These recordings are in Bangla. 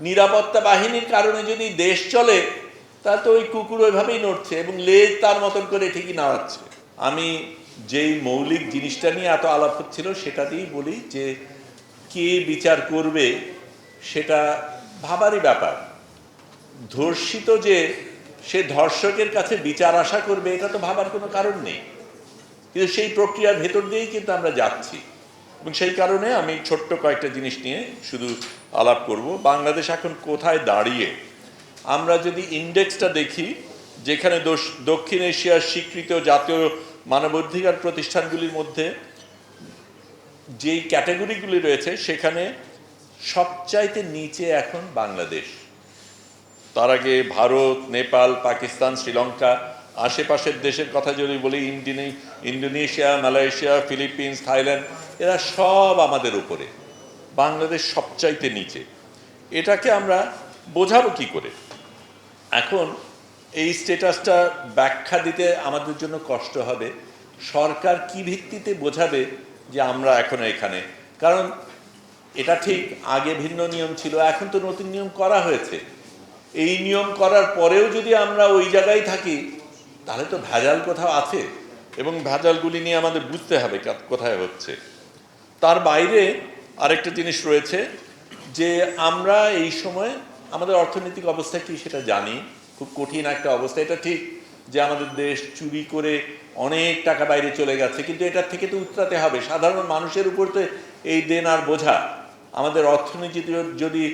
নিরাপত্তা বাহিনীর কারণে যদি দেশ চলে তাহলে তো ওই কুকুর ওইভাবেই নড়ছে এবং লেজ তার মতন করে ঠিকই নাড়াচ্ছে। আমি যেই মৌলিক জিনিসটা নিয়ে এত আলাপ হচ্ছিল সেটা দিয়েই বলি যে কে বিচার করবে সেটা ভাবারই ব্যাপার। ধর্ষিত যে সে ধর্ষকের কাছে বিচার আশা করবে এটা তো ভাবার কোনো কারণ নেই, কিন্তু সেই প্রক্রিয়ার ভেতর দিয়েই কিন্তু আমরা যাচ্ছি। এবং সেই কারণে আমি ছোট্ট কয়েকটা জিনিস নিয়ে শুধু আলাপ করব। বাংলাদেশ এখন কোথায় দাঁড়িয়ে, আমরা যদি ইন্ডেক্সটা দেখি, যেখানে দক্ষিণ এশিয়ার স্বীকৃত জাতীয় মানবাধিকার প্রতিষ্ঠানগুলির মধ্যে যেই ক্যাটাগরিগুলি রয়েছে সেখানে সবচাইতে নিচে এখন বাংলাদেশ। তার আগে ভারত, নেপাল, পাকিস্তান, শ্রীলঙ্কা, আশেপাশের দেশের কথা যদি বলি ইন্দোনেশিয়া, মালয়েশিয়া, ফিলিপিন্স, থাইল্যান্ড, এরা সব আমাদের উপরে, বাংলাদেশ সবচাইতে নিচে। এটাকে আমরা বোঝাবো কি করে? এখন এই স্ট্যাটাসটা ব্যাখ্যা দিতে আমাদের জন্য কষ্ট হবে। সরকার কি ভিত্তিতে বোঝাবে যে আমরা এখন এখানে? কারণ এটা ঠিক আগে ভিন্ন নিয়ম ছিল, এখন তো নতুন নিয়ম করা হয়েছে। এই নিয়ম করার পরেও যদি আমরা ওই জায়গায় থাকি তাহলে তো ভেজাল কোথাও আছে, এবং ভেজালগুলি নিয়ে আমাদের বুঝতে হবে কোথায় হচ্ছে। তার বাইরে আরেকটা জিনিস রয়েছে যে আমরা এই সময় আমাদের অর্থনৈতিক অবস্থা কি সেটা জানি, খুব কঠিন একটা অবস্থা। এটা ঠিক যে আমাদের দেশ চুরি করে অনেক টাকা বাইরে চলে গেছে, কিন্তু এটার থেকে তো উতরাতে হবে। সাধারণ মানুষের উপর তো এই দেন আর বোঝা। আমাদের অর্থনীতি যদি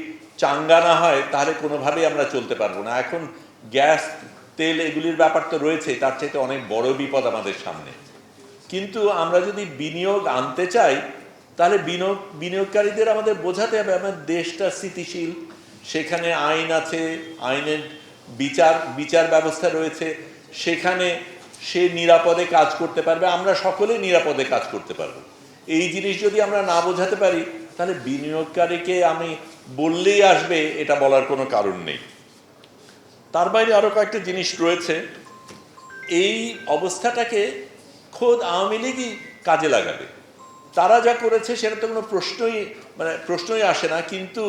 চাঙ্গা না হয় তাহলে কোনোভাবেই আমরা চলতে পারবো না। এখন গ্যাস, তেল এগুলির ব্যাপার তো রয়েছে, তার চাইতে অনেক বড় বিপদ আমাদের সামনে। কিন্তু আমরা যদি বিনিয়োগ আনতে চাই তাহলে বিনিয়োগকারীদের আমাদের বোঝাতে হবে আমাদের দেশটা স্থিতিশীল, সেখানে আইন আছে, আইনের বিচার ব্যবস্থা রয়েছে, সেখানে সে নিরাপদে কাজ করতে পারবে, আমরা সকলেই নিরাপদে কাজ করতে পারবো। এই জিনিস যদি আমরা না বোঝাতে পারি তাহলে বিনিয়োগকারীকে আমি বললেই আসবে এটা বলার কোনো কারণ নেই। তার বাইরে আরও কয়েকটা জিনিস রয়েছে। এই অবস্থাটাকে খোদ আওয়ামী লীগই কাজে লাগাবে। তারা যা করেছে সেটা তো কোনো প্রশ্নই আসে না, কিন্তু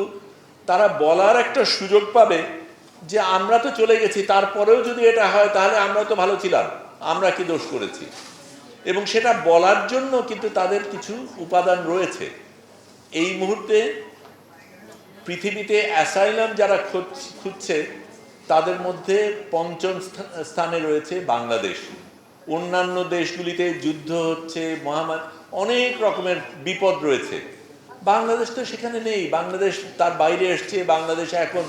তারা বলার একটা সুযোগ পাবে যে আমরা তো চলে গেছি, তারপরেও যদি এটা হয় তাহলে আমরা তো ভালো ছিলাম, আমরা কি দোষ করেছি। এবং সেটা বলার জন্য কিন্তু তাদের কিছু উপাদান রয়েছে। এই মুহূর্তে পৃথিবীতে অ্যাসাইলাম যারা খুঁজছে তাদের মধ্যে পঞ্চম স্থানে রয়েছে বাংলাদেশ। অন্যান্য দেশগুলিতে যুদ্ধ হচ্ছে, মহামারী, অনেক রকমের বিপদ রয়েছে, বাংলাদেশ তো সেখানে নেই। বাংলাদেশ তার বাইরে এসছে। বাংলাদেশে এখন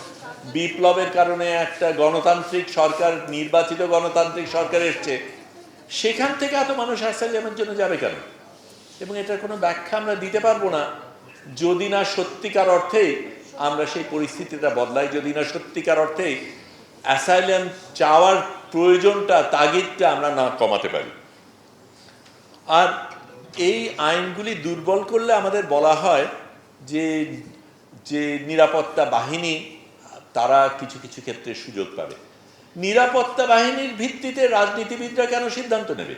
বিপ্লবের কারণে একটা গণতান্ত্রিক সরকার, নির্বাচিত গণতান্ত্রিক সরকার এসছে, সেখান থেকে এত মানুষ অ্যাসাইলামের জন্য যাবে কেন? এবং এটার কোনো ব্যাখ্যা আমরা দিতে পারবো না যদি না সত্যিকার অর্থেই আমরা সেই পরিস্থিতিটা বদলাই, যদি না সত্যিকার অর্থেই অ্যাসাইলাম চাওয়ার প্রয়োজনটা, তাগিদটা আমরা না কমাতে পারি। আর এই আইনগুলি দুর্বল করলে আমাদের বলা হয় যে নিরাপত্তা বাহিনী তারা কিছু কিছু ক্ষেত্রে সুযোগ পাবে। নিরাপত্তা বাহিনীর ভিত্তিতে রাজনীতিবিদরা কেন সিদ্ধান্ত নেবে?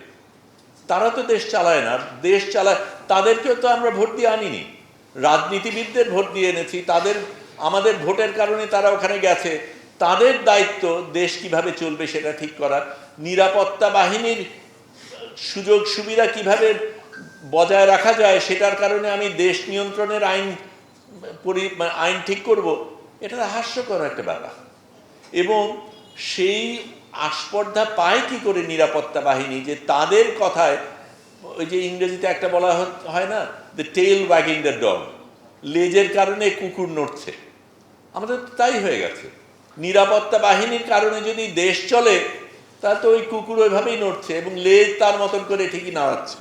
তারা তো দেশ চালায় না। দেশ চালায়, তাদেরকেও তো আমরা ভোট দিয়ে আনিনি, রাজনীতিবিদদের ভোট দিয়ে এনেছি। আমাদের ভোটের কারণে তারা ওখানে গেছে, তাদের দায়িত্ব দেশ কিভাবে চলবে সেটা ঠিক করা। নিরাপত্তা বাহিনীর সুযোগ সুবিধা কিভাবে বজায় রাখা যায় সেটার কারণে আমি দেশ নিয়ন্ত্রণের আইন ঠিক করব, এটা হাস্যকর একটা ব্যাপার। এবং সেই আস্পর্ধা পায় কি করে নিরাপত্তা বাহিনী যে তাদের কথায়, ওই যে ইংরেজিতে একটা বলা হয় না, দ্য টেল ওয়াগিং দ্য ডগ, লেজের কারণে কুকুর নড়ছে। আমাদের তাই হয়ে গেছে। নিরাপত্তা বাহিনীর কারণে যদি দেশ চলে তাহলে তো ওই কুকুর ওইভাবেই নড়ছে এবং লেজ তার মতন করে ঠিকই নাড়াচ্ছে।